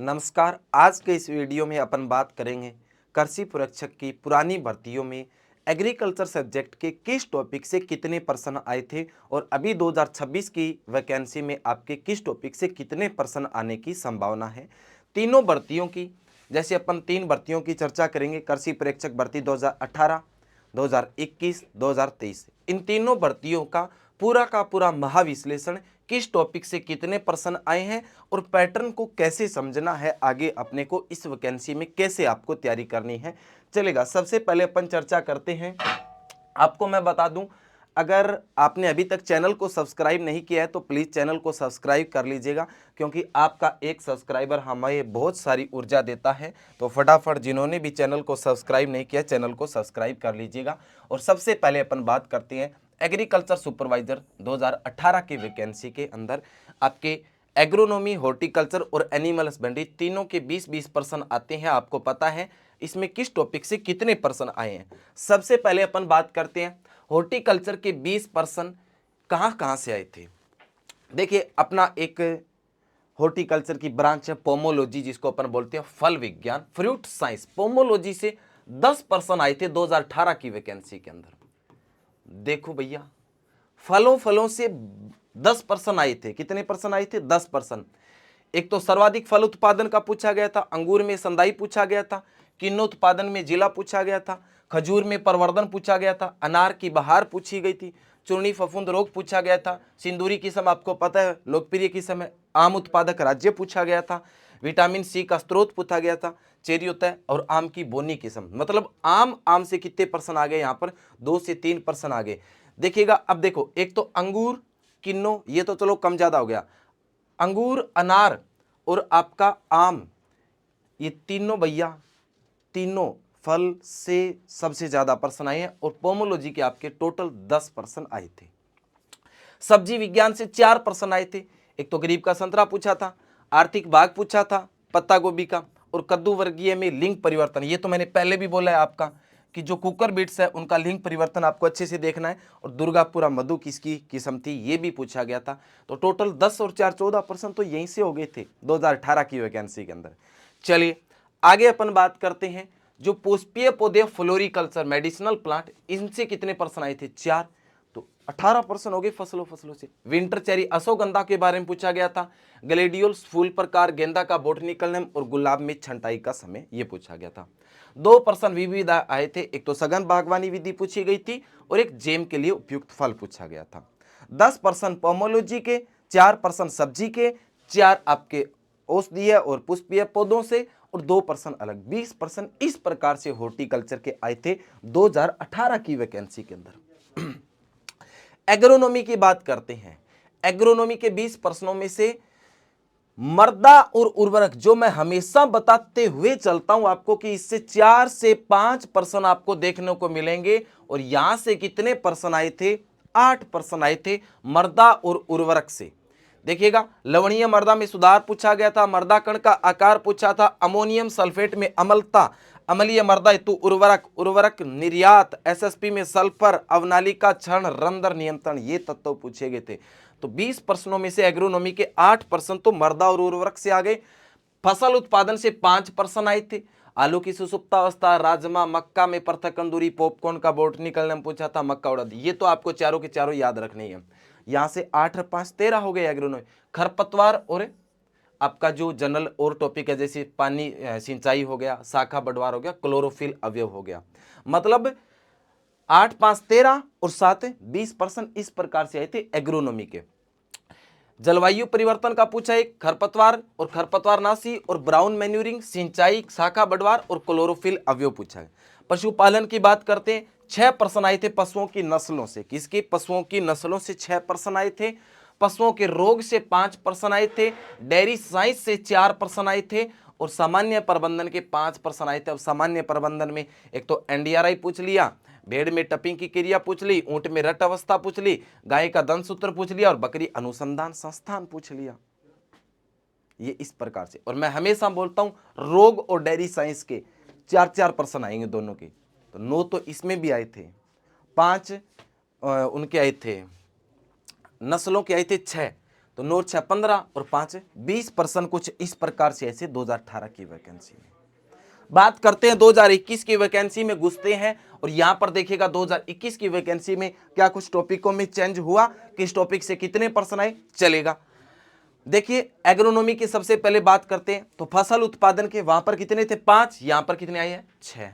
नमस्कार। आज के इस वीडियो में अपन बात करेंगे कृषि पुरक्षक की पुरानी भर्तियों में एग्रीकल्चर सब्जेक्ट के किस टॉपिक से कितने प्रश्न आए थे और अभी 2026 की वैकेंसी में आपके किस टॉपिक से कितने प्रश्न आने की संभावना है। तीनों भर्तियों की, जैसे अपन 3 भर्तियों की चर्चा करेंगे, कृषि पुरक्षक भर्ती 2018, 2021, 2023। इन तीनों भर्तियों का पूरा महाविश्लेषण, किस टॉपिक से कितने प्रश्न आए हैं और पैटर्न को कैसे समझना है, आगे अपने को इस वैकेंसी में कैसे आपको तैयारी करनी है, चलेगा। सबसे पहले अपन चर्चा करते हैं। आपको मैं बता दूं, अगर आपने अभी तक चैनल को सब्सक्राइब नहीं किया है तो प्लीज़ चैनल को सब्सक्राइब कर लीजिएगा, क्योंकि आपका एक सब्सक्राइबर हमें बहुत सारी ऊर्जा देता है। तो फटाफट जिन्होंने भी चैनल को सब्सक्राइब नहीं किया, चैनल को सब्सक्राइब कर लीजिएगा। और सबसे पहले अपन बात करते हैं एग्रीकल्चर सुपरवाइजर 2018 की वैकेंसी के अंदर आपके एग्रोनॉमी, हॉर्टिकल्चर और एनिमल हस्बेंड्री तीनों के 20-20 प्रश्न आते हैं। आपको पता है इसमें किस टॉपिक से कितने प्रश्न आए हैं। सबसे पहले अपन बात करते हैं हॉर्टिकल्चर के 20 प्रश्न कहाँ से आए थे। देखिए, अपना एक हॉर्टिकल्चर की ब्रांच है पोमोलॉजी, जिसको अपन बोलते हैं फल विज्ञान, फ्रूट साइंस। पोमोलॉजी से 10 प्रश्न आए थे 2018 की वैकेंसी के अंदर। देखो भैया, फलों से 10 प्रश्न आए थे। कितने प्रश्न आए थे? 10 प्रश्न। एक तो सर्वाधिक फल उत्पादन का पूछा गया था, अंगूर में संदाई पूछा गया था, किन्नू उत्पादन में जिला पूछा गया था, खजूर में प्रवर्धन पूछा गया था, अनार की बहार पूछी गई थी, चूर्णी फफूंद रोग पूछा गया था, सिंदूरी किस्म आपको पता है लोकप्रिय किस्म है, आम उत्पादक राज्य पूछा गया था, विटामिन सी का स्रोत पूछा गया था, चेरी होता है, और आम की बोनी किस्म। मतलब आम से कितने प्रश्न आ गए यहाँ पर? 2 से 3 प्रश्न आ गए। देखिएगा, अब देखो, एक तो अंगूर, किन्नो, ये तो चलो कम ज्यादा हो गया। अंगूर, अनार और आपका आम, ये तीनों भैया, तीनों फल से सबसे ज्यादा प्रश्न आए हैं। और पोमोलॉजी के आपके टोटल 10 प्रश्न आए थे। सब्जी विज्ञान से 4 प्रश्न आए थे। एक तो गरीब का संतरा पूछा था, आर्थिक भाग पूछा था, पत्ता गोभी का, और कद्दू वर्गीय में लिंग परिवर्तन। ये तो मैंने पहले भी बोला है आपका कि जो कुकर बीट्स है उनका लिंग परिवर्तन आपको अच्छे से देखना है। और दुर्गापुरा मधु किसकी किस्म थी, ये भी पूछा गया था। तो टोटल 10 और 4 14 प्रश्न तो यहीं से हो गए थे 2018 की वैकेंसी के अंदर। चलिए आगे अपन बात करते हैं जो पुष्पीय पौधे, फ्लोरिकल्चर, मेडिसिनल प्लांट, इनसे कितने प्रश्न आए थे? 4। तो 18 प्रश्न हो गए फसलों से। विंटर चेरी, अशोगंधा के बारे में पूछा गया था, ग्लेडियोल्स फूल प्रकार, गेंदा का बोटनिकल नेम, और गुलाब में छंटाई का समय, ये पूछा गया था। 2 प्रश्न विविध आए थे। एक तो सघन बागवानी विधि पूछी गई थी और एक जेम के लिए उपयुक्त फल पूछा गया था। 10 प्रश्न पोमोलॉजी के, 4 प्रश्न सब्जी के, 4 आपके औषधीय और पुष्पीय पौधों से, और 2 प्रश्न अलग। 20 प्रश्न इस प्रकार से हॉर्टिकल्चर के आए थे 2018 की वैकेंसी के अंदर। एग्रोनॉमी की बात करते हैं। एग्रोनॉमी के 20 प्रश्नों में से मृदा और उर्वरक, जो मैं हमेशा बताते हुए चलता हूं आपको कि इससे 4 से 5 प्रश्न आपको देखने को मिलेंगे। और यहां से कितने प्रश्न आए थे? 8 प्रश्न आए थे मृदा और उर्वरक से। देखिएगा, लवणीय मृदा में सुधार पूछा गया था, मृदा कण का आकार पूछा था, अमोनियम सल्फेट में अम्लता, अम्लीय मृदा हेतु उर्वरक निर्यात, एसएसपी में सल्फर, अवनालिका क्षरण, रंध्र नियंत्रण, ये तत्व पूछे गए थे। तो 20 प्रश्नों में से एग्रोनॉमी के 8 प्रश्न तो मृदा और उर्वरक से आ गए। फसल उत्पादन से 5 प्रश्न आए थे। आलू की सुसुप्तावस्था, राजमा, मक्का में पृथक अंदूरी, पॉपकॉर्न का बोटनिकल नेम पूछा था, मक्का उड़द, ये तो आपको चारों के चारों याद रखने हैं। यहां से 8 और 5 13 हो गए एग्रोनॉमी। खरपतवार और आपका जो जनरल और टॉपिक है, जैसे पानी सिंचाई हो गया, शाखा बढ़वार हो गया, क्लोरोफिल अवयव हो गया। मतलब 8 5 13 और 7 20 प्रश्न इस प्रकार से आए थे एग्रोनॉमी के। जलवायु परिवर्तन का पूछा एक, खरपतवार और खरपतवारनाशी और ब्राउन मैन्यूरिंग, सिंचाई, शाखा बढ़वार और क्लोरोफिल अवयव पूछा है। पशुपालन की बात करते हैं, 6 प्रश्न आए थे पशुओं की नस्लों से। किसकी? पशुओं की नस्लों से 6 प्रश्न आए थे। पशुओं के रोग से 5 प्रश्न आए थे। डेयरी साइंस से 4 प्रश्न आए थे। और सामान्य प्रबंधन के 5 प्रश्न आए थे। अब सामान्य प्रबंधन में एक तो एनडीआरआई पूछ लिया, भेड़ में टपिंग की क्रिया पूछ ली, ऊंट में रट अवस्था पूछ ली, गाय का दंत सूत्र पूछ लिया, और बकरी अनुसंधान संस्थान पूछ लिया। ये इस प्रकार से। और मैं हमेशा बोलता हूं रोग और डेयरी साइंस के 4-4 प्रश्न आएंगे दोनों के। तो 9 तो इसमें भी आए थे, 5 उनके आए थे, नस्लों के आए थे 6। तो तो 9 6 15 और 5 20%, कुछ इस प्रकार से ऐसे 2018 की वैकेंसी में। बात करते हैं 2021 की वैकेंसी में घुसते हैं, और यहां पर देखिएगा 2021 की वैकेंसी में क्या कुछ टॉपिकों में चेंज हुआ, किस टॉपिक से कितने पर्सन आए, चलेगा। देखिए एग्रोनॉमी की सबसे पहले बात करते हैं, तो फसल उत्पादन के वहां पर कितने थे, 5, यहां पर कितने आए हैं, 6।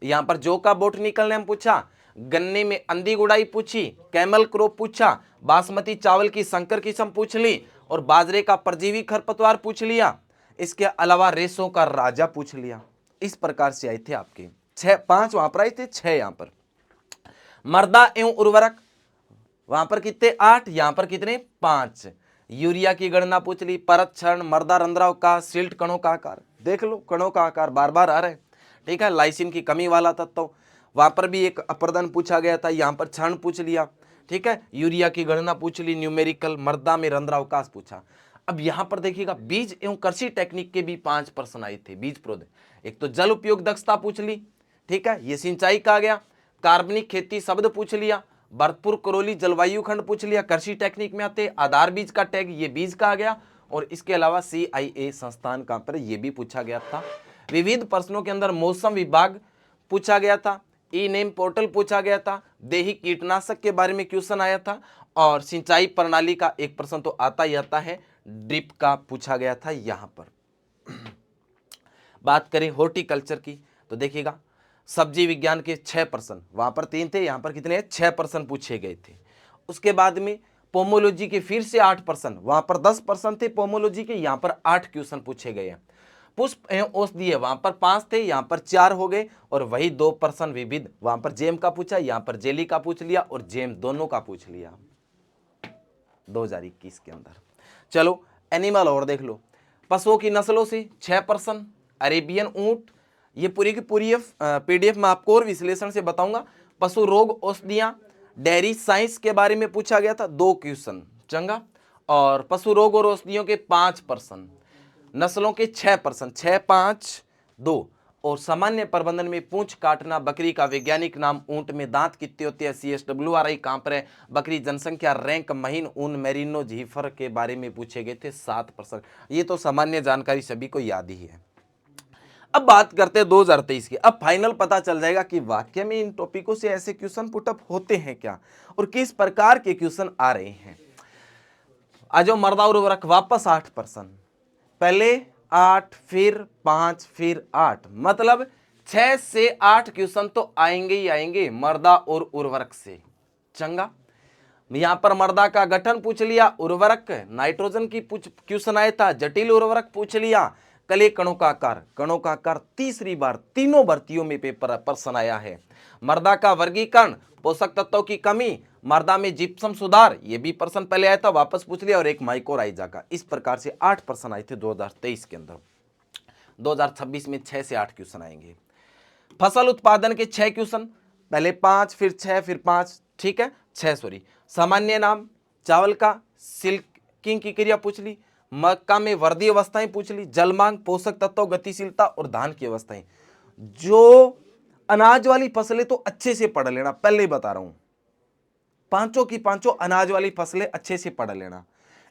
यहां पर जौ का बोटनिकल नेम पूछा, गन्ने में अंधी गुड़ाई पूछी, कैमल क्रॉप पूछा, बासमती चावल की संकर किस्म पूछ ली, और बाजरे का परजीवी खरपतवार पूछ लिया। इसके अलावा रेसों का राजा पूछ लिया। इस प्रकार से आए थे आपके 6, 5 वहां पर आए थे, 6 यहां पर। मृदा एवं उर्वरक वहां पर कितने, 8, यहां पर कितने, 5। यूरिया की गणना पूछ ली, परत क्षरण, मृदा रंध्राव का, सिल्ट कणों का आकार, देख लो कणों का आकार बार बार आ रहा है, ठीक है। लाइसिन की कमी वाला तत्व, वहां पर भी एक अपर्दन पूछा गया था, यहां पर क्षरण पूछ लिया, ठीक है। यूरिया की गणना पूछ ली, न्यूमेरिकल, मृदा में रंध्रावकाश पूछा। अब यहां पर देखिएगा बीज एवं कृषि टेक्निक के भी 5 प्रश्न आए थे, बीज पौधे। एक तो जल उपयोग दक्षता पूछ ली, ठीक है, ये सिंचाई का आ गया। कार्बनिक खेती शब्द पूछ लिया, भरतपुर करौली जलवायु खंड पूछ लिया, कृषि टेक्निक में आते। आधार बीज का टैग, ये बीज का आ गया। और इसके अलावा CIA संस्थान कहां पर, ये भी पूछा गया था। विविध प्रश्नों के अंदर मौसम विभाग पूछा गया था, ई नेम पोर्टल पूछा गया था, देही कीटनाशक के बारे में क्वेश्चन आया था, और सिंचाई प्रणाली का एक प्रश्न तो आता ही आता है, ड्रिप का पूछा गया था यहां पर। बात करें हॉर्टिकल्चर की, तो देखिएगा सब्जी विज्ञान के 6 प्रश्न, वहां पर 3 थे, यहां पर कितने, 6 प्रश्न पूछे गए थे। उसके बाद में पोमोलॉजी के फिर से 8 प्रश्न, वहां पर 10 प्रश्न थे पोमोलॉजी के, यहां पर 8 क्वेश्चन पूछे गए हैं। पुष्प एवं औषधीय वहां पर 5 थे, यहां पर 4 हो गए, और वही 2 प्रश्न विविध, वहां पर जेम का पूछा, यहां पर जेली का पूछ लिया, और जेम दोनों का पूछ लिया 2021 के अंदर। चलो एनिमल और देख लो, पशुओं की नस्लों से 6 प्रश्न, अरेबियन ऊंट, ये पूरी की पूरी PDF में आपको और विश्लेषण से बताऊंगा। पशु रोग औषधियां, डेयरी साइंस के बारे में पूछा गया था, 2 क्वेश्चन चंगा। और पशु रोग और औषधियों के 5 प्रश्न, नस्लों के 6 प्रश्न, 6 5 2। और सामान्य प्रबंधन में पूंछ काटना, बकरी का वैज्ञानिक नाम, ऊंट में दांत कितने होते हैं, CSWRI कहां पर है, बकरी जनसंख्या, रैंक, महीन, ऊन, मेरिनो, झीफर के बारे में पूछे गए थे 7 प्रश्न। ये तो सामान्य जानकारी सभी को याद ही है। अब बात करते हैं 2023 की। अब फाइनल पता चल जाएगा कि वाकई में इन टॉपिकों से ऐसे क्वेश्चन पुटअप होते हैं क्या, और किस प्रकार के क्वेश्चन आ रहे हैं। आज मृदा उर्वरक वापस 8 प्रश्न, पहले 8 फिर 5 फिर 8, मतलब 6 से 8 क्वेश्चन तो आएंगे ही आएंगे मृदा और उर्वरक से चंगा। यहां पर मृदा का गठन पूछ लिया, उर्वरक नाइट्रोजन की क्वेश्चन आया था, जटिल उर्वरक पूछ लिया, कले कणों का आकार तीसरी बार तीनों भर्तियों में पेपर प्रश्न आया है। मृदा का वर्गीकरण, पोषक तत्वों की कमी, मृदा में जिप्सम सुधार, ये भी प्रश्न पहले आया था, वापस पूछ लिया, और एक माइकोराइजा का। इस प्रकार से 8 प्रश्न आए थे 2023 के अंदर। 2026 में 6 से 8 क्वेश्चन आएंगे। फसल उत्पादन के 6 क्वेश्चन, पहले 5 फिर 6 फिर 5, ठीक है, 6 सॉरी। सामान्य नाम, चावल का सिल्किंग की क्रिया पूछ ली, मक्का में वर्दी अवस्थाएं पूछ ली, जलमांग, पोषक तत्व, गतिशीलता, और धान की अवस्थाएं। जो अनाज वाली फसलें तो अच्छे से पढ़ लेना, पहले ही बता रहा हूं, पांचों की पांचों अनाज वाली फसलें अच्छे से पढ़ लेना।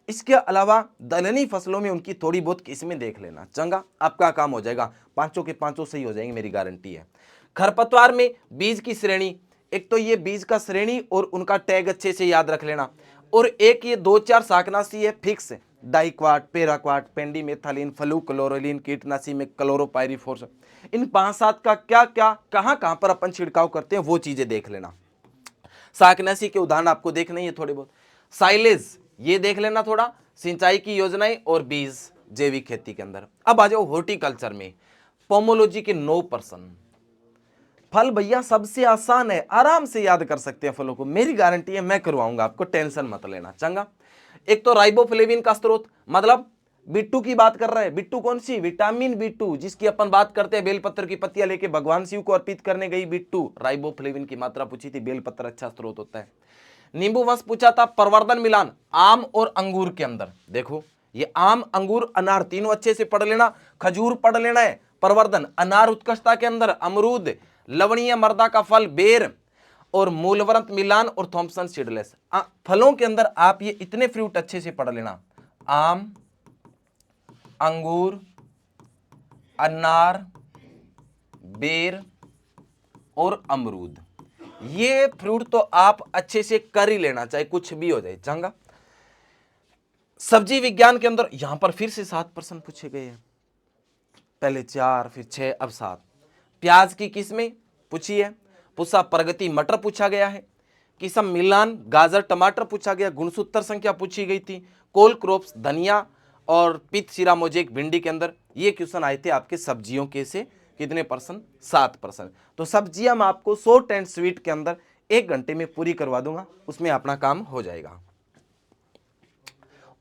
इसके अलावा दलहनी फसलों में उनकी थोड़ी बहुत किस्में देख लेना चंगा, आपका काम हो जाएगा, पांचों के पांचों सही हो जाएंगे, मेरी गारंटी है। खरपतवार में बीज की श्रेणी, एक तो ये बीज का श्रेणी और उनका टैग अच्छे से याद रख लेना, और एक ये 2-4 शाकनाशी है फिक्स, डाइक्वाट, पेराक्वाट, पेंडीमेथालिन, फ्लूक्लोरोलिन, कीटनाशी में क्लोरोपाइरिफॉस। इन 5-7 का क्या क्या कहां पर अपन छिड़काव करते हैं वो चीजें देख लेना। शाकनाशी के उदाहरण आपको देखने ही है थोड़े बहुत। साइलेज ये देख लेना थोड़ा, सिंचाई की योजनाएं और बीज जैविक खेती के अंदर। अब आ जाओ हॉर्टिकल्चर में, पोमोलॉजी के 9 प्रश्न। फल भैया सबसे आसान है, आराम से याद कर सकते हैं फलों को, मेरी गारंटी है, मैं करवाऊंगा आपको, टेंशन मत लेना चंगा। एक तो राइबोफ्लेविन का स्रोत, मतलब बिट्टू की बात कर रहा है, बिट्टू कौन सी, विटामिन B2 जिसकी अपन बात करते हैं, बेलपत्र की पत्तियां लेके भगवान शिव को अर्पित करने गई बिट्टू, राइबोफ्लेविन की मात्रा पूछी थी, बेलपत्र अच्छा स्रोत होता है। नींबू वंश पूछा था, प्रवर्धन मिलान आम और अंगूर के अंदर, देखो ये आम, अंगूर, अनार तीनों अच्छे से पढ़ लेना, खजूर पढ़ लेना है, प्रवर्धन, अनार उत्कृष्टता के अंदर, अमरूद, लवणीय मृदा का फल, बेर, और मूलव्रत मिलान और थॉमसन सीडलेस। फलों के अंदर आप ये इतने फ्रूट अच्छे से पढ़ लेना, आम, अंगूर, अनार, बेर और अमरूद। ये फ्रूट तो आप अच्छे से कर ही लेना, चाहे कुछ भी हो जाए चंगा। सब्जी विज्ञान के अंदर यहां पर फिर से 7 प्रश्न पूछे गए हैं, पहले 4 फिर 6 अब 7। प्याज की किस्में पूछी है, पूछा प्रगति मटर पूछा गया है, किस्म मिलान गाजर टमाटर पूछा गया, गुणसूत्र संख्या पूछी गई थी, कोल क्रॉप्स धनिया और पित शिरा मोजेक भिंडी के अंदर ये क्वेश्चन आए थे आपके सब्जियों के से। कितने परसेंट? 7 परसेंट। तो सब्जियां मैं आपको शॉर्ट एंड स्वीट के अंदर 1 घंटे में पूरी करवा दूंगा, उसमें अपना काम हो जाएगा।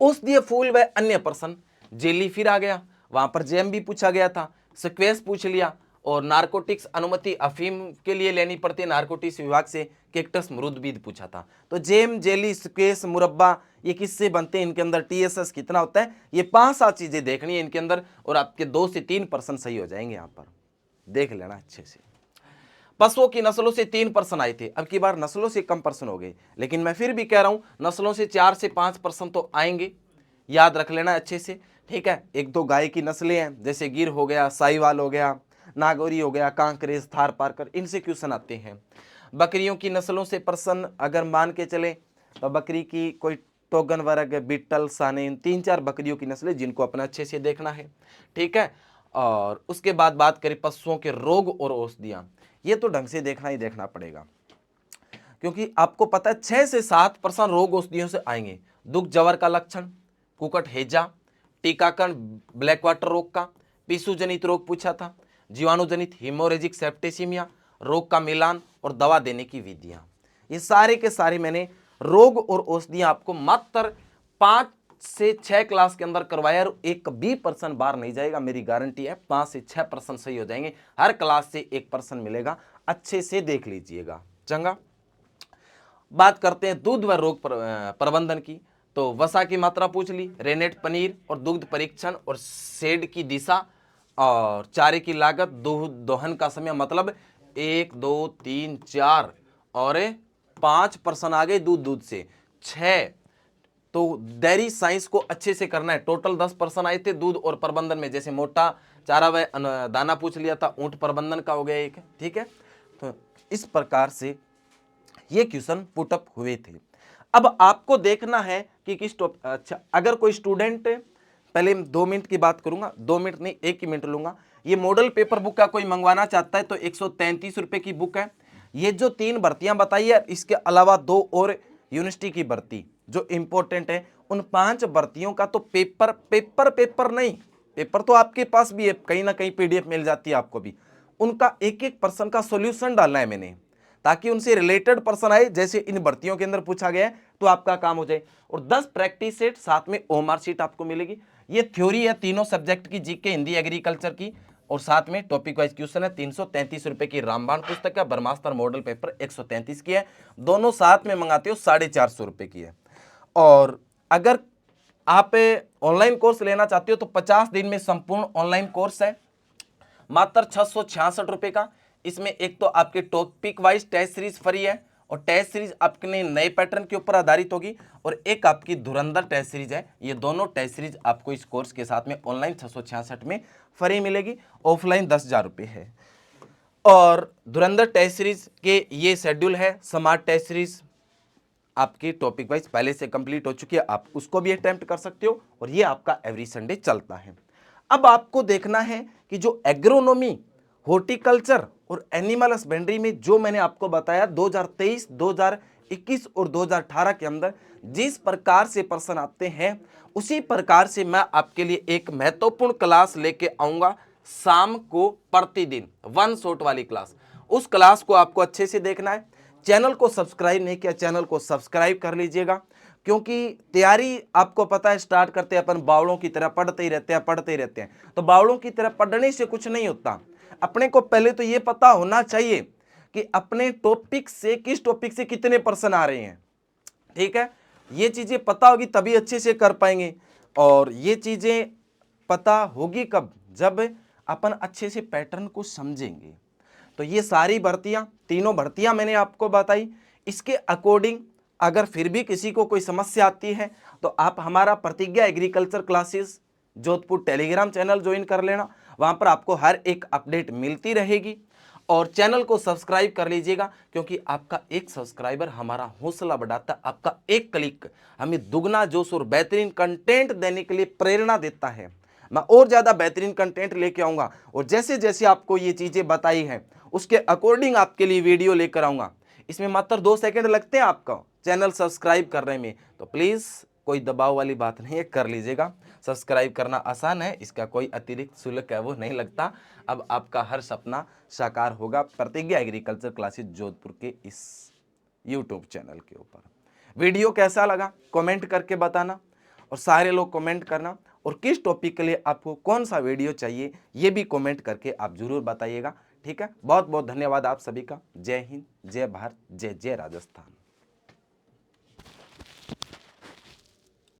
औषधीय फूल व अन्य प्रश्न, जेली फिर आ गया, वहां पर जेम भी पूछा गया था, सिक्वेंस पूछ लिया, और नारकोटिक्स अनुमति अफीम के लिए लेनी पड़ती है नारकोटिक्स विभाग से, कैक्टस मृदबीज पूछा था। तो जेम, जेली, सिक्वेंस, मुरब्बा ये किससे बनते हैं, इनके अंदर टीएसएस कितना होता है, ये 5-7 चीजें देखनी है इनके अंदर, और आपके 2 से 3 प्रश्न सही हो जाएंगे। यहां पर देख लेना अच्छे से। पशुओं की नस्लों से 3 प्रश्न आए थे, अब की बार नस्लों से कम प्रश्न हो गए, लेकिन मैं फिर भी कह रहा हूं नस्लों से 4 से 5 प्रश्न तो आएंगे, याद रख लेना अच्छे से, ठीक है। 1-2 गाय की नस्लें हैं, जैसे गिर हो गया, साहिवाल हो गया, नागौरी हो गया, कांकरेज, थार पारकर, इनसे क्वेश्चन आते हैं। बकरियों की नस्लों से प्रश्न अगर मान के चले तो बकरी की कोई टोगन वर्ग, बीटल, सानेन, 3-4 बकरियों की नस्लें जिनको अपना अच्छे से देखना है, ठीक है। और उसके बाद बात करें पशुओं के रोग और औषधियां, ये तो ढंग से देखना ही देखना पड़ेगा, क्योंकि आपको पता है 6 से 7 प्रश्न रोग औषधियों से आएंगे। दुख जवर का लक्षण, कुकट हेजा, टीकाकरण ब्लैक वाटर रोग का, पिसु जनित रोग पूछा था, जीवाणुजनित हिमोरेजिक सेप्टिसिमिया, रोग का मिलान और दवा देने की विधियां। ये सारे के सारे मैंने रोग और औषधियां आपको मात्र 5 से 6 क्लास के अंदर करवाया, और एक भी प्रश्न बाहर नहीं जाएगा, मेरी गारंटी है। 5 से 6 प्रश्न सही हो जाएंगे, हर क्लास से 1 प्रश्न मिलेगा, अच्छे से देख लीजिएगा चंगा। बात करते हैं दूध व रोग प्रबंधन की, तो वसा की मात्रा पूछ ली, रेनेट पनीर और दुग्ध परीक्षण और शेड की दिशा और चारे की लागत, दोहन का समय, मतलब 1 2 3 4 और 5 प्रश्न आ गए दूध से 6। तो डेयरी साइंस को अच्छे से करना है। टोटल 10 प्रश्न आए थे दूध और प्रबंधन में, जैसे मोटा चारा व दाना पूछ लिया था, ऊंट प्रबंधन का हो गया एक, ठीक है। तो इस प्रकार से ये क्वेश्चन पुटअप हुए थे। अब आपको देखना है कि किस टॉपिक, अच्छा अगर कोई स्टूडेंट, पहले 2 मिनट की बात करूंगा, 2 मिनट नहीं 1 ही मिनट लूंगा। ये मॉडल पेपर बुक का कोई मंगवाना चाहता है तो 133 रुपए की बुक है। ये जो 3 भर्तियां बताई है, इसके अलावा 2 और यूनिवर्सिटी की भर्ती जो इंपॉर्टेंट है, उन 5 भर्तियों का तो पेपर नहीं, पेपर तो आपके पास भी है, कहीं ना कहीं पीडीएफ मिल जाती है आपको भी, उनका एक एक प्रश्न का सॉल्यूशन डालना है मैंने, ताकि उनसे रिलेटेड प्रश्न आए, जैसे इन भर्तियों के अंदर पूछा गया है, तो आपका काम हो जाए। और 10 प्रैक्टिस सेट, साथ में ओएमआर शीट आपको मिलेगी। ये थ्योरी है तीनों सब्जेक्ट की, जीके, हिंदी, एग्रीकल्चर की, और साथ में टॉपिक वाइज क्वेश्चन है। 333 रुपए की रामबाण पुस्तक है, ब्रह्मास्त्र मॉडल पेपर 133 की है, दोनों साथ में मंगाते हो 450 रुपए की है। और अगर आप ऑनलाइन कोर्स लेना चाहते हो तो 50 दिन में संपूर्ण ऑनलाइन कोर्स है, मात्र 666 रुपए का। इसमें एक तो आपके topic wise test series free है, और टेस्ट सीरीज आपके नए पैटर्न के ऊपर आधारित होगी, और एक आपकी धुरंधर टेस्ट सीरीज है। ये दोनों टेस्ट सीरीज आपको इस कोर्स के साथ में ऑनलाइन 666 में फ्री मिलेगी, ऑफलाइन 10,000 रुपये है। और धुरंधर टेस्ट सीरीज के ये शेड्यूल है, स्मार्ट टेस्ट सीरीज आपकी टॉपिक वाइज पहले से कंप्लीट हो चुकी है, आप उसको भी अटेम्प्ट कर सकते हो, और ये आपका एवरी संडे चलता है। अब आपको देखना है कि जो एग्रोनॉमी, हॉर्टिकल्चर और एनिमल हस्बेंड्री में जो मैंने आपको बताया 2023, 2021 और 2018 के अंदर जिस प्रकार से प्रश्न आते हैं, उसी प्रकार से मैं आपके लिए एक महत्वपूर्ण क्लास लेके आऊंगा शाम को, प्रतिदिन 1 शॉट वाली क्लास। उस क्लास को आपको अच्छे से देखना है। चैनल को सब्सक्राइब नहीं किया, चैनल को सब्सक्राइब कर लीजिएगा, क्योंकि तैयारी आपको पता है स्टार्ट करते हैं अपन बावड़ों की तरह पढ़ते ही रहते हैं। तो बावड़ों की तरह पढ़ने से कुछ नहीं होता। अपने को पहले तो ये पता होना चाहिए कि अपने टॉपिक से, किस टॉपिक से कितने प्रश्न आ रहे हैं, ठीक है। ये चीजें पता होगी तभी अच्छे से कर पाएंगे। और ये चीजें पता होगी कब, जब अपन अच्छे से पैटर्न को समझेंगे। तो ये सारी भर्तियां, तीनों भर्तियां मैंने आपको बताई। इसके अकॉर्डिंग अगर फिर भी किसी को कोई समस्या आती है तो आप हमारा प्रतिज्ञा agriculture classes Jodhpur Telegram channel join कर लेना, वहां पर आपको हर एक अपडेट मिलती रहेगी। और चैनल को सब्सक्राइब कर लीजिएगा, क्योंकि आपका एक सब्सक्राइबर हमारा हौसला बढ़ाता है, आपका एक क्लिक हमें दुगना जोश और बेहतरीन कंटेंट देने के लिए प्रेरणा देता है। मैं और ज़्यादा बेहतरीन कंटेंट लेके आऊँगा, और जैसे जैसे आपको ये चीज़ें बताई हैं उसके अकॉर्डिंग आपके लिए वीडियो लेकर आऊँगा। इसमें मात्र 2 सेकंड लगते हैं आपका चैनल सब्सक्राइब करने में, तो प्लीज़ कोई दबाव वाली बात नहीं है, कर लीजिएगा। सब्सक्राइब करना आसान है, इसका कोई अतिरिक्त शुल्क है वो नहीं लगता। अब आपका हर सपना साकार होगा प्रतिज्ञा एग्रीकल्चर क्लासेस जोधपुर के इस यूट्यूब चैनल के ऊपर। वीडियो कैसा लगा कमेंट करके बताना, और सारे लोग कमेंट करना, और किस टॉपिक के लिए आपको कौन सा वीडियो चाहिए ये भी कमेंट करके आप जरूर बताइएगा। ठीक है, बहुत बहुत धन्यवाद आप सभी का। जय हिंद, जय भारत, जय जय राजस्थान।